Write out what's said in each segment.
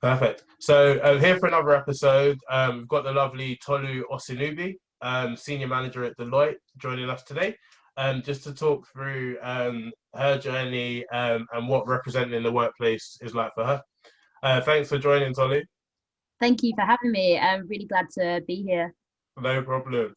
Perfect. So here for another episode. We've got the lovely Tolu Osinubi, Senior Manager at Deloitte, joining us today, just to talk through her journey and what representing in the workplace is like for her. Thanks for joining, Tolu. Thank you for having me. I'm really glad to be here. No problem.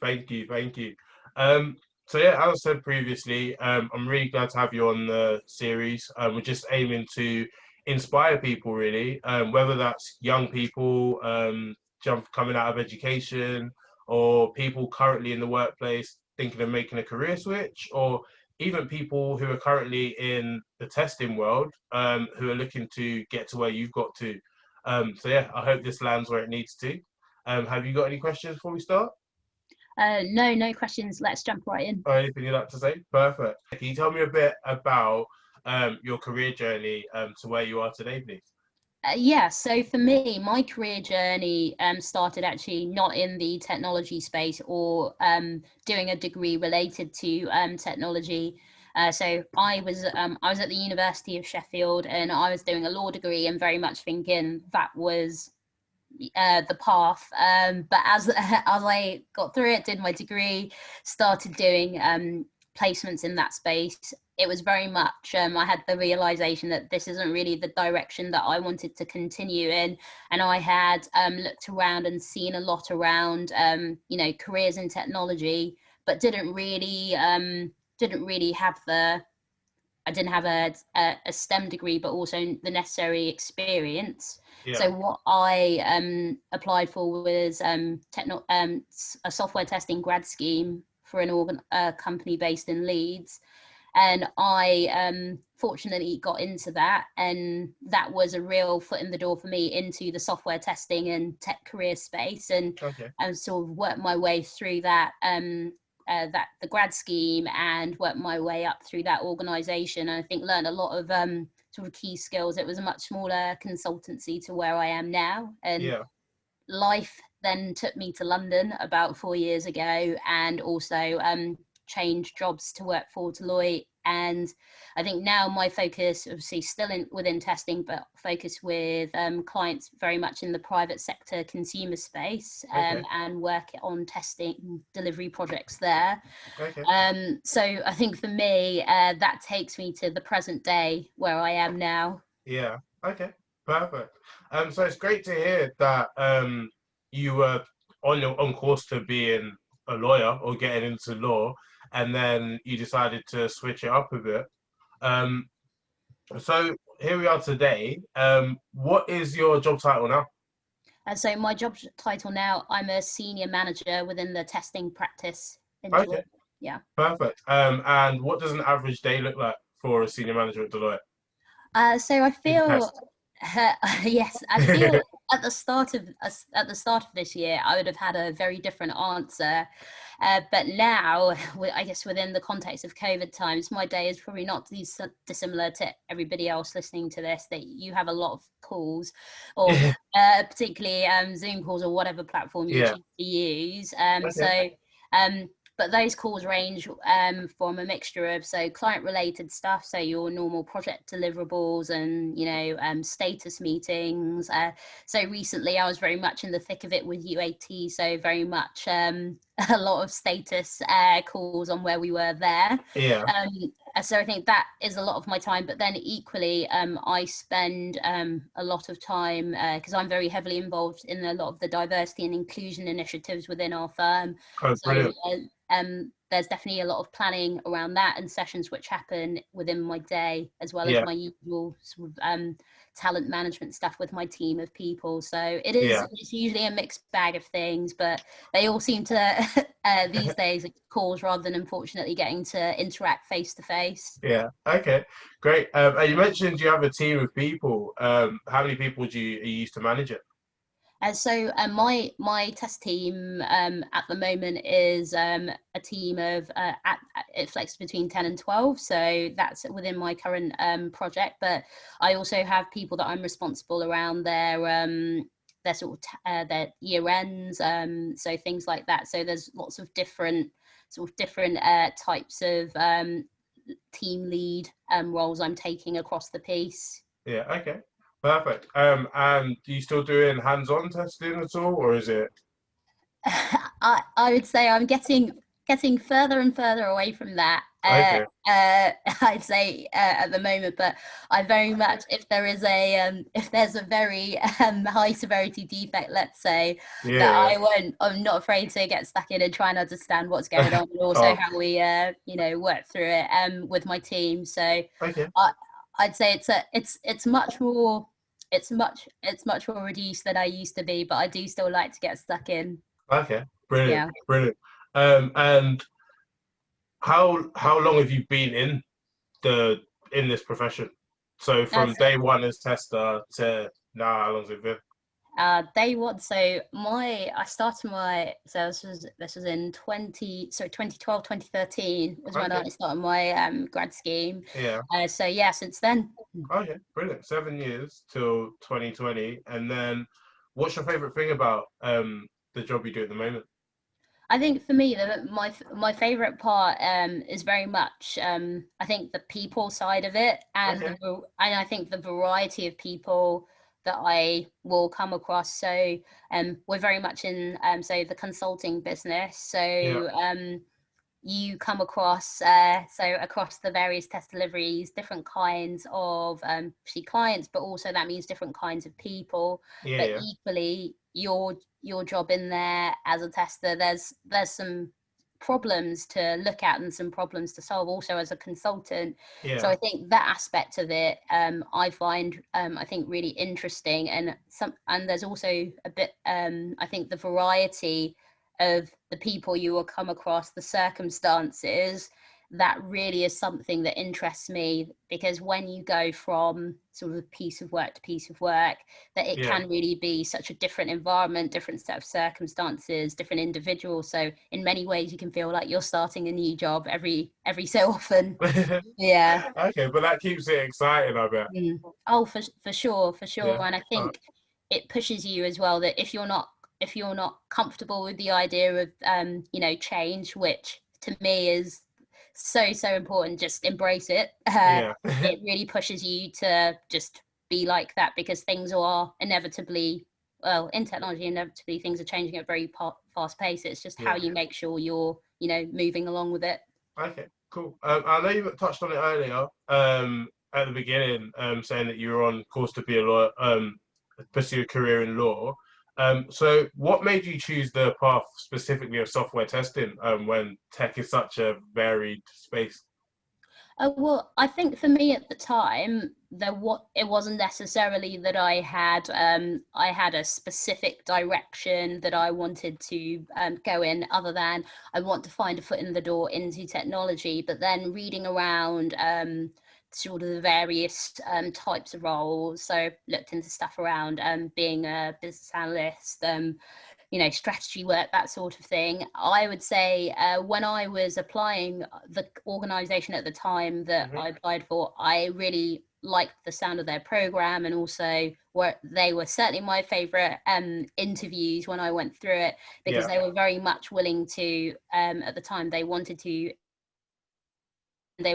Thank you, thank you. Um, so yeah, as I said previously, I'm really glad to have you on the series. We're just aiming to inspire people, really, whether that's young people jump coming out of education, or people currently in the workplace thinking of making a career switch, or even people who are currently in the testing world, who are looking to get to where you've got to. So yeah, I hope this lands where it needs to. Have you got any questions before we start? No questions. Let's jump right in. Or anything you'd like to say? Perfect. Can you tell me a bit about your career journey to where you are today, please? Yeah, so for me, my career journey started actually not in the technology space or doing a degree related to technology. So I was at the University of Sheffield and I was doing a law degree and very much thinking that was the path. But as I got through it, did my degree, started doing placements in that space, it was very much I had the realization that this isn't really the direction that I wanted to continue in. And I had looked around and seen a lot around careers in technology, but didn't really have the I didn't have a STEM degree, but also the necessary experience. Yeah. So what I applied for was a software testing grad scheme for a company based in Leeds. And I fortunately got into that, and that was a real foot in the door for me into the software testing and tech career space, and Okay. sort of worked my way through that the grad scheme and worked my way up through that organization. And I think learned a lot of sort of key skills. It was a much smaller consultancy to where I am now, and Yeah. life then took me to London about 4 years ago, and also changed jobs to work for Deloitte. And I think now my focus, obviously still within testing, but focus with clients very much in the private sector consumer space, Okay. and work on testing delivery projects there. Okay. So I think for me, that takes me to the present day where I am now. Yeah. Okay. Perfect. So it's great to hear that you were on course to being a lawyer or getting into law, and then you decided to switch it up a bit. Um, so here we are today. What is your job title now? And so my job title now, I'm a senior manager within the testing practice in Okay. Deloitte. Yeah. Perfect. And what does an average day look like for a senior manager at Deloitte So I in feel, test? yes, I feel at the start of this year, I would have had a very different answer. But now, I guess within the context of COVID times, my day is probably not dissimilar to everybody else listening to this. That you have a lot of calls, or particularly Zoom calls or whatever platform you Yeah. choose to use. Okay. Um, but those calls range from a mixture of client related stuff, so your normal project deliverables and status meetings. So recently I was very much in the thick of it with UAT, so very much a lot of status calls on where we were there. Yeah. So I think that is a lot of my time, but then equally I spend a lot of time because I'm very heavily involved in a lot of the diversity and inclusion initiatives within our firm. Oh, So brilliant. there's definitely a lot of planning around that and sessions which happen within my day, as well as Yeah. my usual sort of talent management stuff with my team of people. So Yeah. it's usually a mixed bag of things, but they all seem to these days calls rather than unfortunately getting to interact face to face. Yeah. Okay. Great. And you mentioned you have a team of people. How many people do you are you used to manage it? My test team at the moment is a team of it flexes between 10 and 12, so that's within my current project. But I also have people that I'm responsible around their sort of their year ends, so things like that. So there's lots of different types of team lead roles I'm taking across the piece. Yeah. Okay. Perfect. And are you still doing hands-on testing at all, or is it? I would say I'm getting further and further away from that. Okay. I'd say at the moment, but I very much, if there is if there's a very high severity defect, let's say, that Yeah. I'm not afraid to get stuck in and try and understand what's going on, and also Oh, how we work through it with my team. So okay. I I'd say it's much more. It's much more reduced than I used to be, but I do still like to get stuck in. Okay. Brilliant. Yeah. Brilliant. And how long have you been the in this profession? So from That's day one as tester to now, how long's it been? day one. So I started my, so this was in 2012, 2013 was when I Okay. started my grad scheme. Yeah. So yeah, since then. Okay. Brilliant. 7 years till 2020. And then what's your favorite thing about the job you do at the moment? I think for me, my favorite part is very much I think the people side of it, and Okay. and I think the variety of people that I will come across. So we're very much in so the consulting business. Yeah. So you come across across the various test deliveries, different kinds of clients, but also that means different kinds of people. Yeah. But Yeah. equally, your job in there as a tester, there's some problems to look at and some problems to solve also as a consultant. So Yeah. I think that aspect of it I find I think really interesting, and there's also a bit I think the variety of the people you will come across, the circumstances, that really is something that interests me, because when you go from sort of piece of work to piece of work, that it Yeah. can really be such a different environment, different set of circumstances, different individuals. So in many ways you can feel like you're starting a new job every so often. Yeah. Okay, but that keeps it exciting, I bet. Mm. Oh, for sure, for sure. Yeah. And I Uh, think it pushes you as well, that if you're not comfortable with the idea of change, which to me is so important, just embrace it. yeah. It really pushes you to just be like that, because things are inevitably, well, in technology, inevitably things are changing at a very fast pace. It's just how Yeah. you make sure you're moving along with it. Okay, cool. I know you touched on it earlier, at the beginning, saying that you were on course to be a lawyer, pursue a career in law. So what made you choose the path specifically of software testing, when tech is such a varied space? Well, I think for me at the time, it wasn't necessarily that I had a specific direction that I wanted to go in, other than I want to find a foot in the door into technology. But then reading around sort of the various types of roles, so looked into stuff around being a business analyst, strategy work, that sort of thing. I would say when I was applying, the organization at the time that Hmm. I applied for, I really liked the sound of their program, and also they were certainly my favorite interviews when I went through it, because Yeah, they were very much willing to at the time they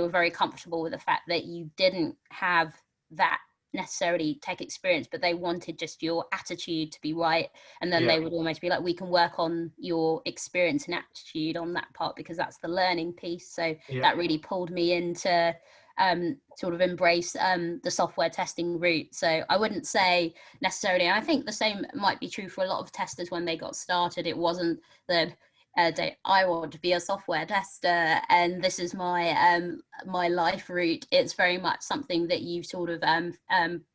were very comfortable with the fact that you didn't have that necessarily tech experience, but they wanted just your attitude to be right. And then yeah, they would almost be like, we can work on your experience and attitude on that part, because that's the learning piece. So yeah, that really pulled me into sort of embrace the software testing route. So I wouldn't say necessarily, and I think the same might be true for a lot of testers when they got started. It wasn't that I want to be a software tester and this is my life route. It's very much something that you've sort of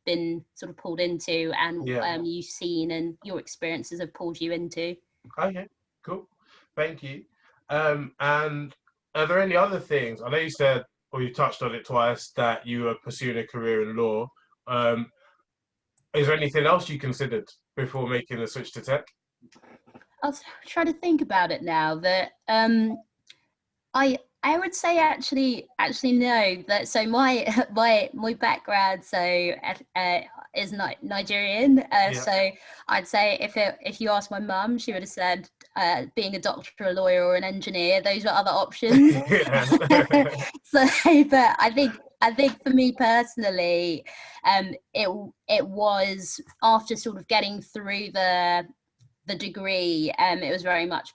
been sort of pulled into, and yeah. you've seen, and your experiences have pulled you into. Okay, cool. Thank you. And are there any other things? I know you said, or you touched on it twice, that you were pursuing a career in law. Um, is there anything else you considered before making the switch to tech? I'll try to think about it now. That I would say actually no. That so my my background is Nigerian. Yeah. So I'd say if you ask my mum, she would have said being a doctor, a lawyer, or an engineer. Those were other options. Yeah. So, but I think for me personally, it was after sort of getting through the degree, it was very much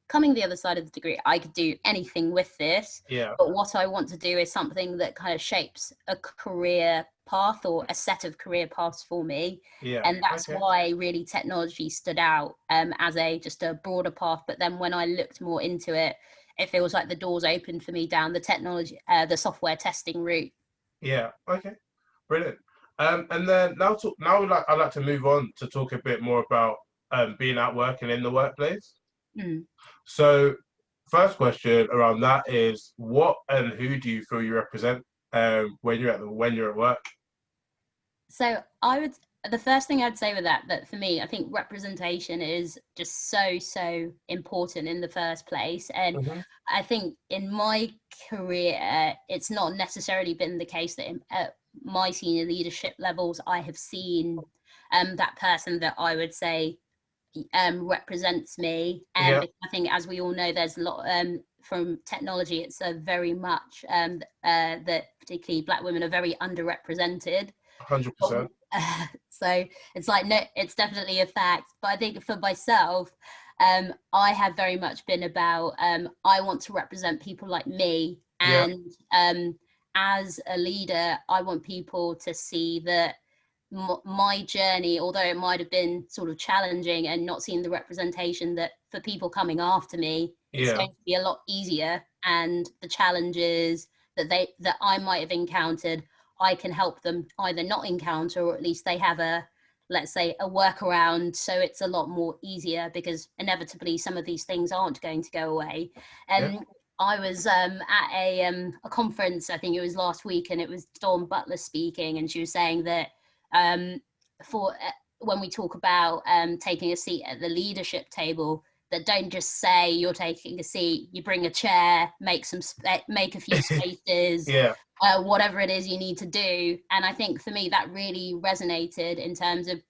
coming the other side of the degree. I could do anything with this, Yeah. but what I want to do is something that kind of shapes a career path or a set of career paths for me. Yeah. And that's Okay. why really technology stood out as just a broader path. But then when I looked more into it, it feels like the doors opened for me down the technology, the software testing route. Yeah. Okay. Brilliant. And then I'd like to move on to talk a bit more about being at work and in the workplace. Mm. So, first question around that is, what and who do you feel you represent when you're at work? So the first thing I'd say with that for me, I think representation is just so important in the first place. And Hmm. I think in my career, it's not necessarily been the case that at my senior leadership levels, I have seen that person that I would say represents me. Yeah. Because I think, as we all know, there's a lot from technology. It's a very much that particularly Black women are very underrepresented. 100%. So it's like, no, it's definitely a fact. But I think for myself, I have very much been about I want to represent people like me, Yeah. and as a leader, I want people to see that my journey, although it might have been sort of challenging and not seeing the representation, that for people coming after me, it's Yeah. going to be a lot easier, and the challenges that I might have encountered, I can help them either not encounter, or at least they have let's say a workaround, so it's a lot more easier, because inevitably some of these things aren't going to go away. Yeah. And I was at a conference, I think it was last week, and it was Dawn Butler speaking, and she was saying that um, for when we talk about taking a seat at the leadership table, that don't just say you're taking a seat, you bring a chair, make a few spaces, Yeah. whatever it is you need to do. And I think for me that really resonated in terms of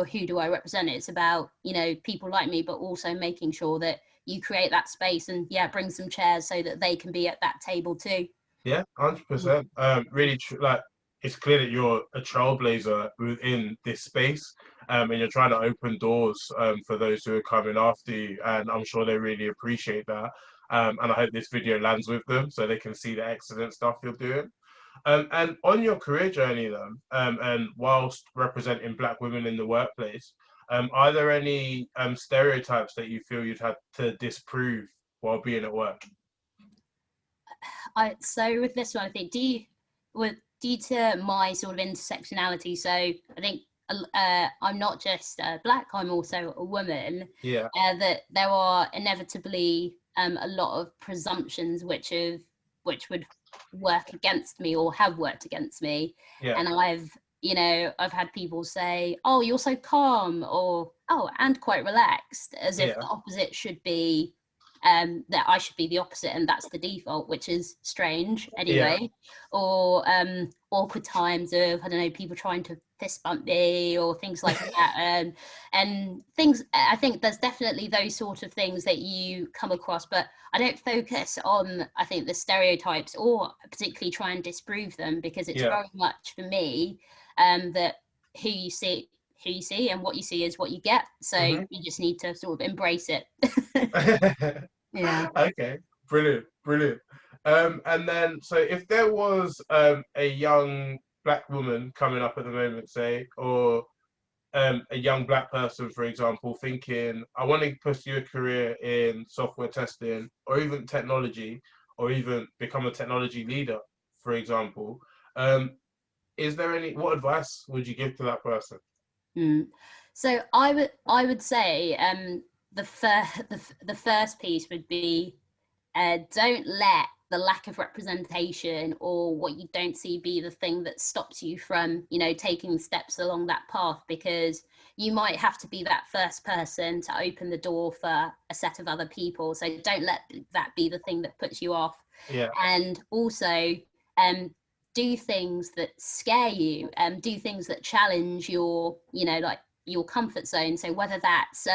who do I represent. It's about people like me, but also making sure that you create that space and bring some chairs so that they can be at that table too. Yeah, 100%. Really, like it's clear that you're a trailblazer within this space, and you're trying to open doors for those who are coming after you, and I'm sure they really appreciate that. And I hope this video lands with them so they can see the excellent stuff you're doing. And on your career journey, then, and whilst representing Black women in the workplace, are there any stereotypes that you feel you'd had to disprove while being at work? So with this one, I think due to my sort of intersectionality, so I think I'm not just Black, I'm also a woman. Yeah. That there are inevitably a lot of presumptions which would work against me or have worked against me. Yeah. And I've had people say, oh, you're so calm, or oh, and quite relaxed, as if Yeah. the opposite should be that I should be the opposite, and that's the default, which is strange anyway. Yeah. Or awkward times of, I don't know, people trying to fist bump me or things like that. And things, I think there's definitely those sort of things that you come across, but I don't focus on, I think, the stereotypes, or particularly try and disprove them, because it's Yeah. very much for me that who you see and what you see is what you get. So you just need to sort of embrace it. Yeah. Okay, brilliant, brilliant. And then, so if there was a young Black woman coming up at the moment, say, or a young Black person, for example, thinking, I want to pursue a career in software testing, or even technology, or even become a technology leader, for example, what advice would you give to that person? So I would say the first piece would be don't let the lack of representation or what you don't see be the thing that stops you from taking steps along that path, because you might have to be that first person to open the door for a set of other people. So don't let that be the thing that puts you off. Yeah. And also do things that scare you, do things that challenge your like your comfort zone. So whether that's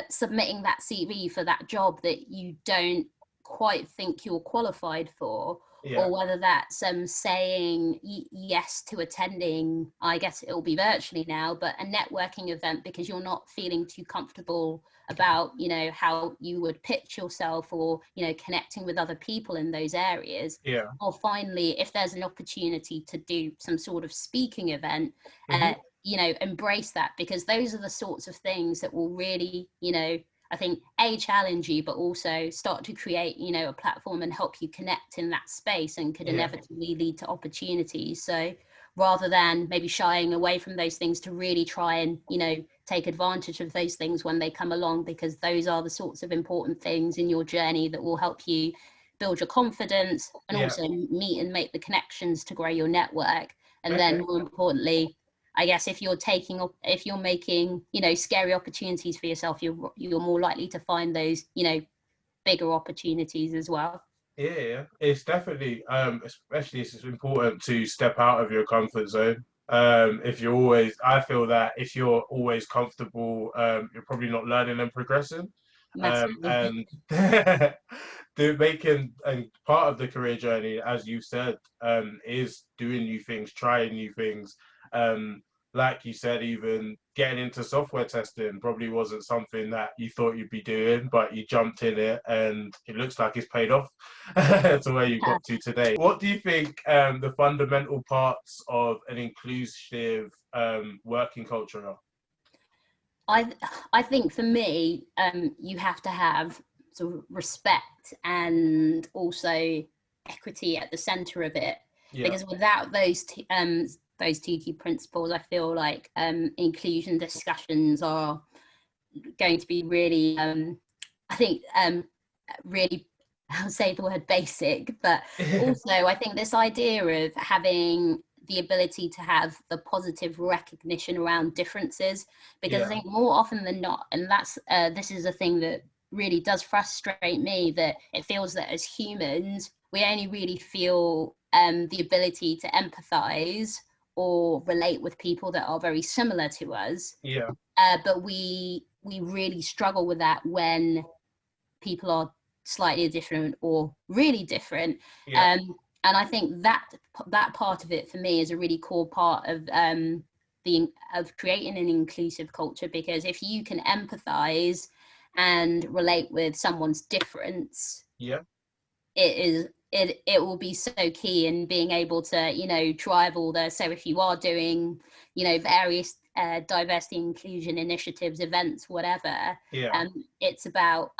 submitting that CV for that job that you don't quite think you're qualified for, Yeah. or whether that's saying yes to attending, I guess it'll be virtually now, but a networking event because you're not feeling too comfortable about, you know, how you would pitch yourself, or, you know, connecting with other people in those areas. Yeah. Or finally, if there's an opportunity to do some sort of speaking event, Hmm. you know, embrace that, because those are the sorts of things that will really, you know, I think, challenge you, but also start to create, you know, a platform and help you connect in that space, and could Yeah. inevitably lead to opportunities. So rather than maybe shying away from those things, to really try and, you know, take advantage of those things when they come along, because those are the sorts of important things in your journey that will help you build your confidence, and Yeah. also meet and make the connections to grow your network. And then Okay. more importantly, I guess if you're making, you know, scary opportunities for yourself, you're more likely to find those, you know, bigger opportunities as well. Yeah, yeah. It's definitely, especially it's important to step out of your comfort zone. If you're always, I feel that if you're always comfortable, you're probably not learning and progressing. Massively. And making, and part of the career journey, as you said, is doing new things, trying new things. Um, like you said, even getting into software testing probably wasn't something that you thought you'd be doing, but you jumped in it, and it looks like it's paid off to where you got to today. What do you think the fundamental parts of an inclusive working culture are? I I think for me, you have to have sort of respect and also equity at the center of it, Yeah, because without those two key principles, I feel like inclusion discussions are going to be really, I think, really, I'll say the word basic, but also I think this idea of having the ability to have the positive recognition around differences, because I yeah, think more often than not, and that's this is a thing that really does frustrate me, that it feels that as humans we only really feel the ability to empathize or relate with people that are very similar to us, yeah, but we really struggle with that when people are slightly different or really different. yeah, um, and I think that part of it for me is a really core part of the of creating an inclusive culture, because if you can empathize and relate with someone's difference, yeah, it will be so key in being able to, you know, drive all the, so if you are doing, you know, various diversity inclusion initiatives, events, whatever, yeah. it's about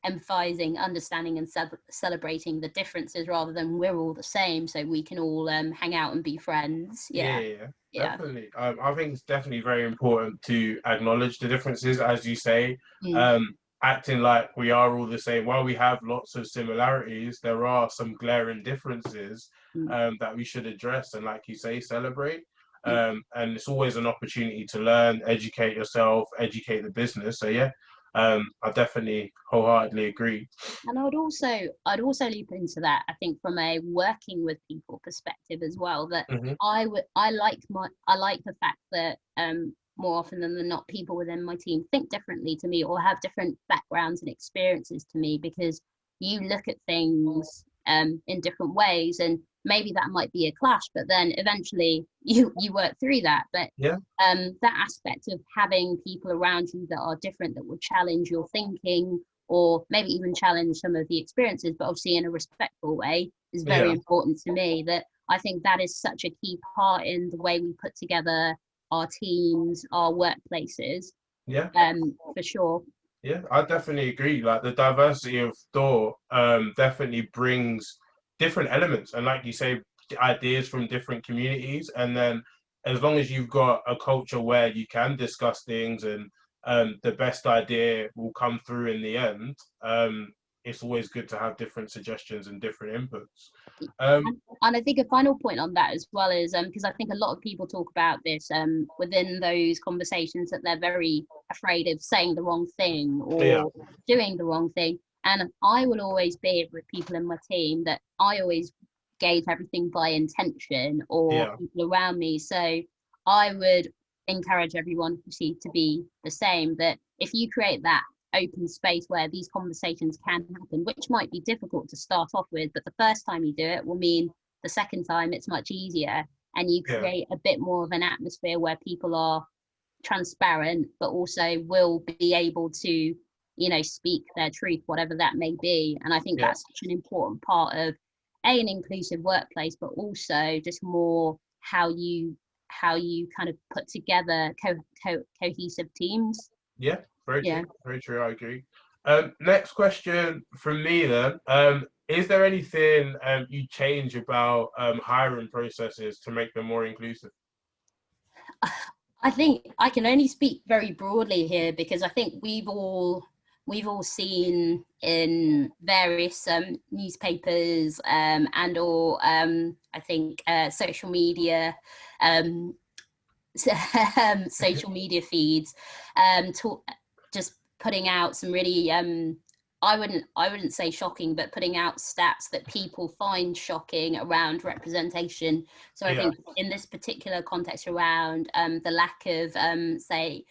emphasizing, understanding, and celebrating the differences, rather than we're all the same so we can all hang out and be friends. Yeah, Yeah. yeah, Yeah. definitely. I think it's definitely very important to acknowledge the differences, as you say. Mm, Um, Acting like we are all the same. While we have lots of similarities, there are some glaring differences mm, that we should address and, like you say, celebrate. mm. And it's always an opportunity to learn, educate yourself, educate the business. So yeah, I definitely wholeheartedly agree. And I'd also leap into that, I think, from a working with people perspective as well, that Hmm. I like the fact that more often than not, people within my team think differently to me, or have different backgrounds and experiences to me, because you look at things in different ways, and maybe that might be a clash, but then eventually you work through that. But Yeah, that aspect of having people around you that are different, that will challenge your thinking, or maybe even challenge some of the experiences, but obviously in a respectful way, is very yeah, important to me. That I think that is such a key part in the way we put together our teams, our workplaces, yeah. for sure. Yeah, I definitely agree. Like the diversity of thought definitely brings different elements, and like you say, ideas from different communities. And then, as long as you've got a culture where you can discuss things, and the best idea will come through in the end, it's always good to have different suggestions and different inputs. Um, And I think a final point on that as well is, because I think a lot of people talk about this within those conversations, that they're very afraid of saying the wrong thing yeah, or doing the wrong thing. And I will always be with people in my team that I always gauge everything by intention, or yeah, people around me. So I would encourage everyone, obviously, to be the same. That if you create that open space where these conversations can happen, which might be difficult to start off with, but the first time you do it will mean the second time it's much easier, and you Yeah. create a bit more of an atmosphere where people are transparent, but also will be able to, speak their truth, whatever that may be. And I think Yeah. that's such an important part of an inclusive workplace, but also just more how you kind of put together cohesive teams. Yeah, very Yeah. true. Very true. I agree. Next question from me then. Is there anything you change about hiring processes to make them more inclusive? I think I can only speak very broadly here, because I think we've all seen in various newspapers and or I think social media um, social media feeds just putting out some really I wouldn't say shocking, but putting out stats that people find shocking around representation. So I Yeah. think in this particular context around the lack of say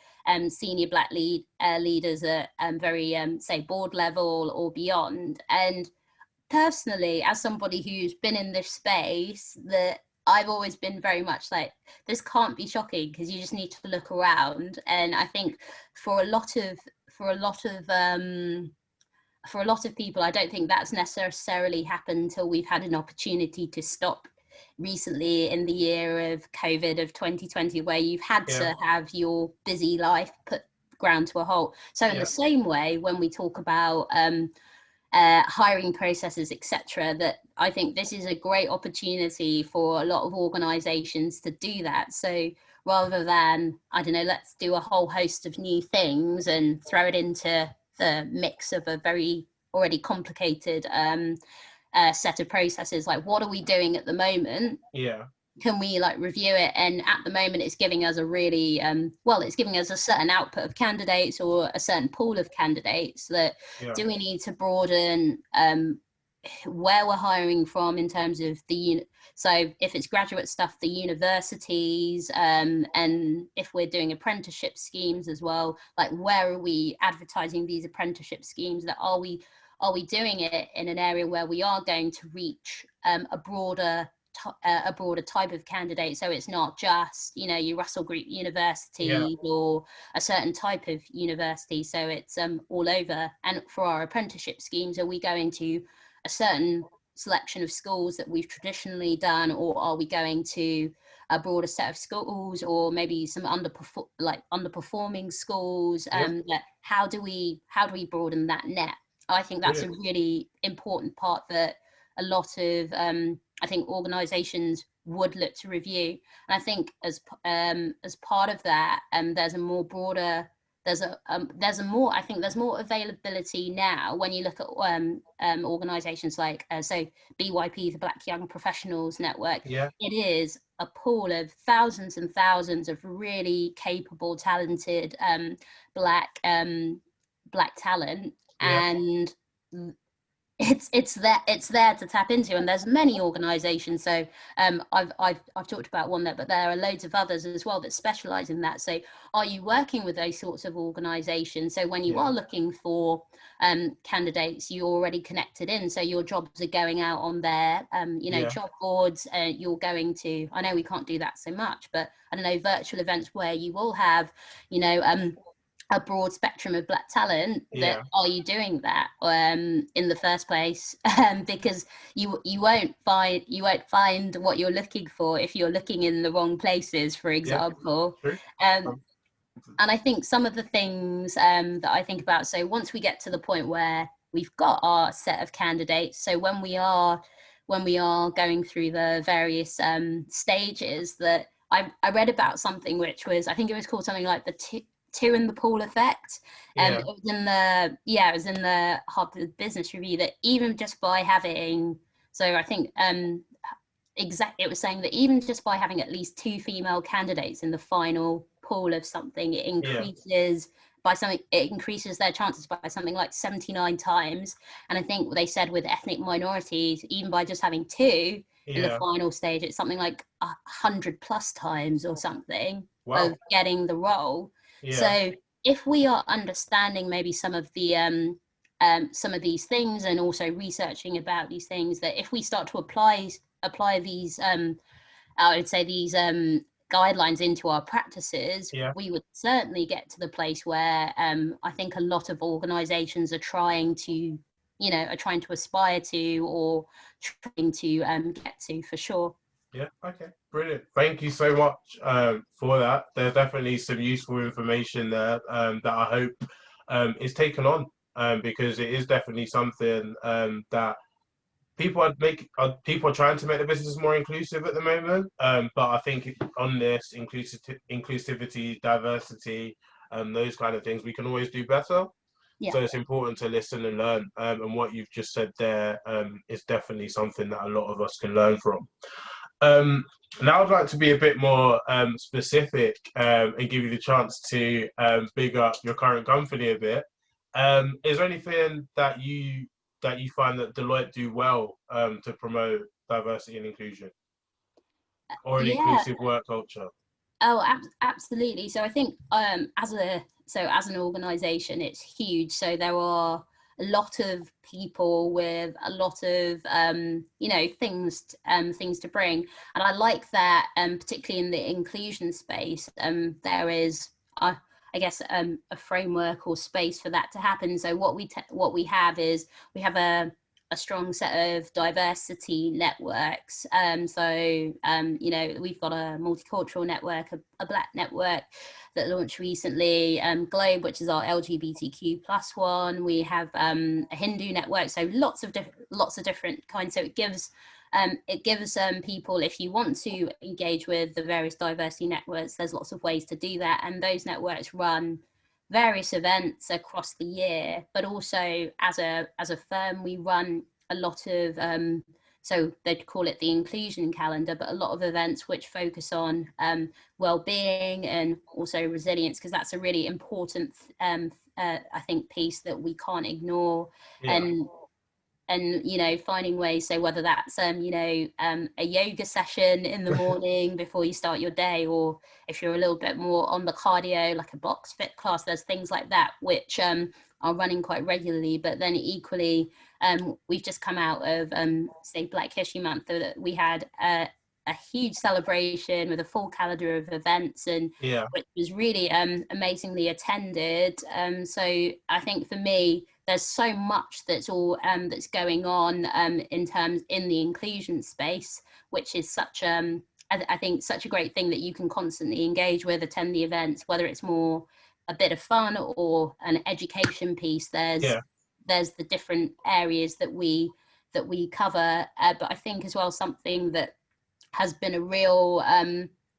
senior black leaders at very say board level or beyond. And personally, as somebody who's been in this space, that I've always been very much like, this can't be shocking, because you just need to look around. And I think for a lot of people, I don't think that's necessarily happened until we've had an opportunity to stop recently in the year of COVID of 2020, where you've had Yeah. to have your busy life put ground to a halt. So in Yeah. the same way, when we talk about hiring processes, etc., that I think this is a great opportunity for a lot of organizations to do that. So rather than, I don't know, let's do a whole host of new things and throw it into the mix of a very already complicated set of processes, like what are we doing at the moment? Yeah. Can we like review it? And at the moment it's giving us a really it's giving us a certain output of candidates or a certain pool of candidates. That Yeah. do we need to broaden where we're hiring from in terms of so if it's graduate stuff, the universities, and if we're doing apprenticeship schemes as well, like where are we advertising these apprenticeship schemes? That are we doing it in an area where we are going to reach a broader type of candidate? So it's not just your Russell Group university or a certain type of university, so it's all over. And for our apprenticeship schemes, are we going to a certain selection of schools that we've traditionally done, or are we going to a broader set of schools, or maybe some underperforming schools? That how do we broaden that net? I think that's Brilliant. a really important part that a lot of I think organizations would look to review. And I think as part of that, there's a more broader, there's more, I think there's more availability now when you look at organizations like so BYP, the Black Young Professionals Network. Yeah. It is a pool of thousands and thousands of really capable, talented black talent. Yeah. And it's there to tap into. And there's many organizations, so I've talked about one there, but there are loads of others as well that specialize in that. So are you working with those sorts of organizations? So when you are looking for candidates, you're already connected in, so your jobs are going out on their job boards. You're going to, I know we can't do that so much, but I don't know, virtual events where you will have a broad spectrum of black talent. That are you doing that in the first place? Because you won't find what you're looking for if you're looking in the wrong places, for example. And I think some of the things that I think about, so once we get to the point where we've got our set of candidates, so when we are going through the various stages, that I read about something which was, I think it was called something like the two in the pool effect. It was in the Harvard Business Review, that even just by having, so I think it was saying that even just by having at least 2 female candidates in the final pool of something, it increases their chances by something like 79 times. And I think they said with ethnic minorities, even by just having 2 in the final stage, it's something like 100 plus times or something of getting the role. So if we are understanding maybe some of these things, and also researching about these things, that if we start to apply these I would say these guidelines into our practices, Yeah. we would certainly get to the place where I think a lot of organizations are trying to, are trying to aspire to, or trying to get to, for sure. Yeah, okay, brilliant. Thank you so much for that. There's definitely some useful information there that I hope is taken on because it is definitely something that people are trying to make the business more inclusive at the moment. But I think on this inclusivity, diversity, those kind of things, we can always do better. Yeah. So it's important to listen and learn. And what you've just said there is definitely something that a lot of us can learn from. Now I'd like to be a bit more specific and give you the chance to big up your current company a bit. Is there anything that you find that Deloitte do well to promote diversity and inclusion, or an Yeah. inclusive work culture? Oh, absolutely. So I think as an organization, it's huge. So there are a lot of people with a lot of things to bring, and I like that. Particularly in the inclusion space, there is I guess a framework or space for that to happen. So what we have is we have a strong set of diversity networks. We've got a multicultural network, a Black network that launched recently, Globe, which is our LGBTQ plus one. We have a Hindu network, so lots of different kinds. So it gives people, if you want to engage with the various diversity networks, there's lots of ways to do that, and those networks run various events across the year. But also as a firm, we run a lot of so they'd call it the inclusion calendar, but a lot of events which focus on well-being and also resilience, because that's a really important I think piece that we can't ignore. Yeah. And finding ways, so whether that's a yoga session in the morning before you start your day, or if you're a little bit more on the cardio, like a box fit class, there's things like that which are running quite regularly. But then equally, we've just come out of say Black History Month, that we had a huge celebration with a full calendar of events, and Yeah. which was really amazingly attended. So I think for me, there's so much that's going on in the inclusion space, which is such I think such a great thing, that you can constantly engage with, attend the events, whether it's more a bit of fun or an education piece. There's the different areas that we cover, but I think as well, something that has been a real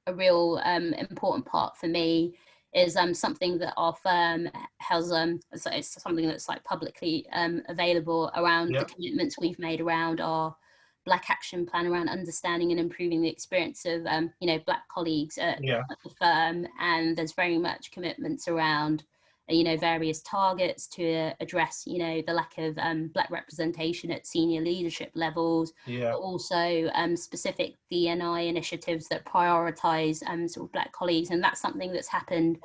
important part for me is something that our firm has so it's something that's like publicly available, around the commitments we've made around our Black Action Plan, around understanding and improving the experience of Black colleagues at the firm. And there's very much commitments around various targets to address the lack of Black representation at senior leadership levels, but also specific D&I initiatives that prioritize sort of Black colleagues. And that's something that's happened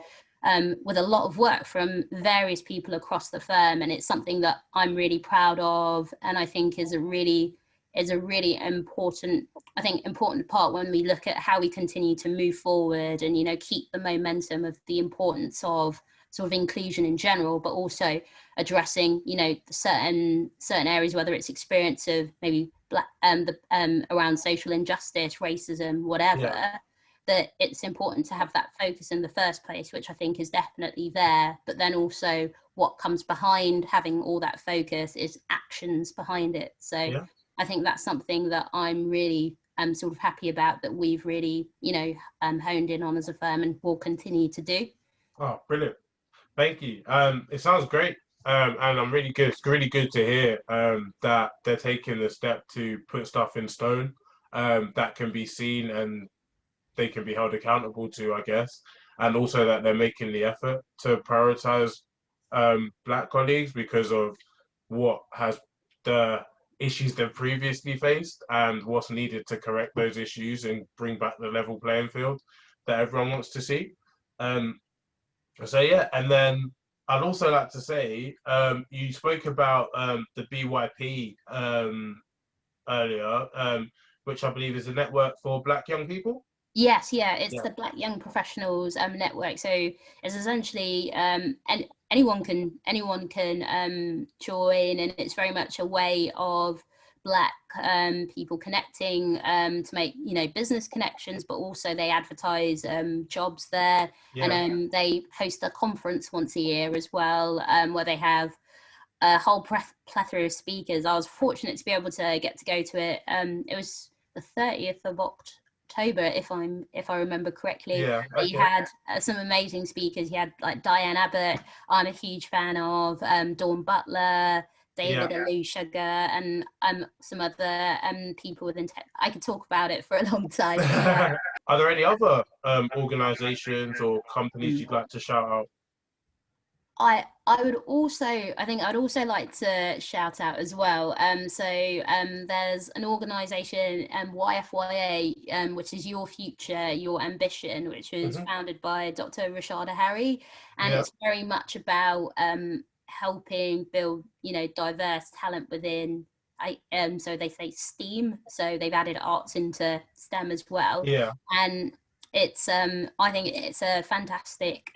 with a lot of work from various people across the firm, and it's something that I'm really proud of, and I think is a really important part when we look at how we continue to move forward and keep the momentum of the importance of sort of inclusion in general, but also addressing certain areas, whether it's experience of maybe Black around social injustice, racism, whatever. That it's important to have that focus in the first place, which I think is definitely there. But then also what comes behind having all that focus is actions behind it. So I think that's something that I'm really sort of happy about, that we've really honed in on as a firm, and will continue to do. Oh, brilliant. Thank you. It sounds great. And it's really good to hear that they're taking the step to put stuff in stone that can be seen and they can be held accountable to, I guess. And also that they're making the effort to prioritize Black colleagues because of what has the issues they've previously faced and what's needed to correct those issues and bring back the level playing field that everyone wants to see. So yeah, and then I'd also like to say, you spoke about the BYP earlier, which I believe is a network for Black young people. Yes, yeah, it's Yeah, the Black Young Professionals Network. So it's essentially and anyone can join, and it's very much a way of Black people connecting to make business connections, but also they advertise jobs there, and yeah, they host a conference once a year as well, where they have a whole plethora of speakers. I was fortunate to be able to get to go to it. It was the 30th of October, if I remember correctly. yeah. You Okay. had some amazing speakers. You had like Diane Abbott, I'm a huge fan of, Dawn Butler, Yeah. David Sugar, and some other people within tech. I could talk about it for a long time. Are there any other organizations or companies you'd like to shout out? I think I'd also like to shout out as well. There's an organisation, YFYA, which is Your Future, Your Ambition, which was Hmm. founded by Dr. Rashada Harry, and Yeah, it's very much about helping build, diverse talent within. So they say STEAM, so they've added arts into STEM as well, yeah, and it's I think it's a fantastic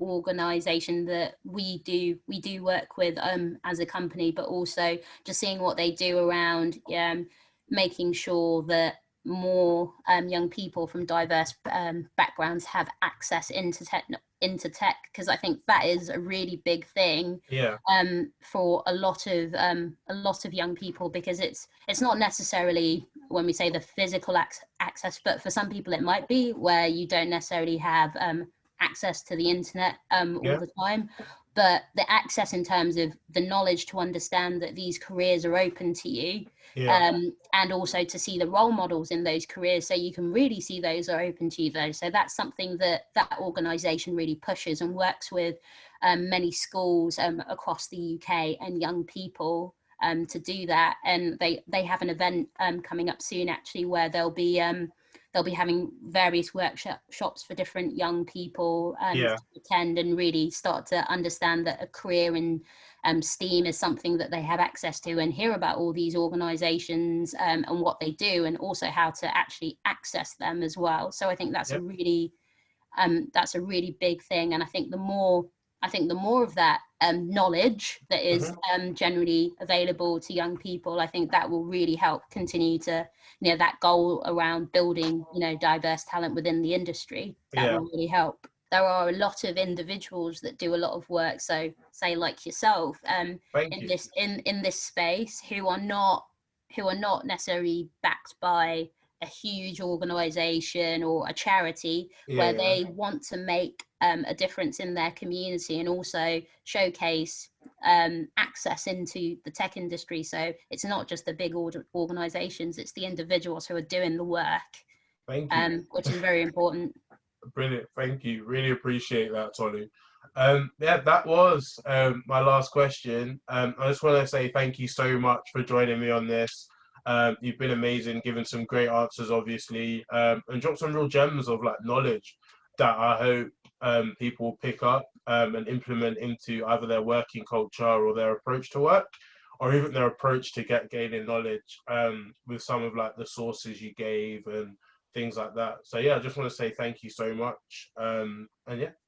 organization that we do work with as a company, but also just seeing what they do around making sure that more young people from diverse backgrounds have access into tech, because I think that is a really big thing yeah, for a lot of young people, because it's not necessarily, when we say the physical access, but for some people it might be where you don't necessarily have access to the internet all yeah, the time, but the access in terms of the knowledge to understand that these careers are open to you, yeah, and also to see the role models in those careers, so you can really see those are open to you though. So that's something that organization really pushes and works with many schools across the UK and young people to do that. And they have an event coming up soon, actually, where they'll be having various workshops for different young people yeah, to attend and really start to understand that a career in STEAM is something that they have access to, and hear about all these organizations and what they do, and also how to actually access them as well. So I think that's yeah. a really big thing. And I think the more of that knowledge that is Hmm. generally available to young people, I think that will really help continue to, that goal around building, diverse talent within the industry. That Yeah. will really help. There are a lot of individuals that do a lot of work. So say like yourself, Thank in you. this space, who are not necessarily backed by a huge organization or a charity, Yeah, where yeah, they want to make a difference in their community and also showcase access into the tech industry. So it's not just the big organizations, it's the individuals who are doing the work, thank you. which is very important. Brilliant. Thank you. Really appreciate that, Tolu. Yeah, that was my last question. I just want to say thank you so much for joining me on this. You've been amazing, given some great answers, obviously, and dropped some real gems of like knowledge that I hope people will pick up and implement into either their working culture or their approach to work, or even their approach to gaining knowledge with some of like the sources you gave and things like that. So yeah, I just want to say thank you so much. And yeah.